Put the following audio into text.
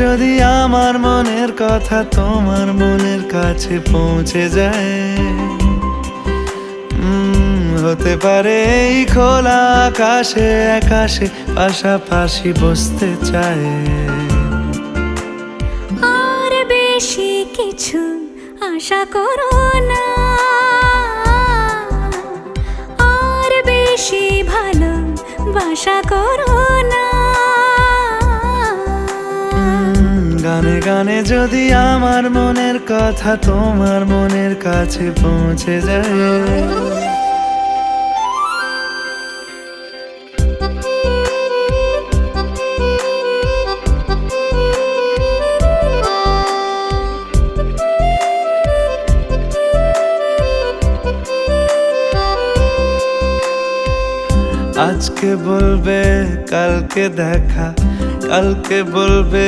যদি আমার মনের কথা তোমার মনের কাছে পৌঁছে যায়, হতে পারে এই খোলা আকাশে আকাশে পাশাপাশি বসতে চায়। আর বেশি কিছু আশা করো না, আর বেশি ভালোবাসা করো না। গানে গানে যদি আমার মনের কথা তোমার মনের কাছে পৌঁছে যায়। আজকে বলবে কালকে দেখা, কালকে বলবে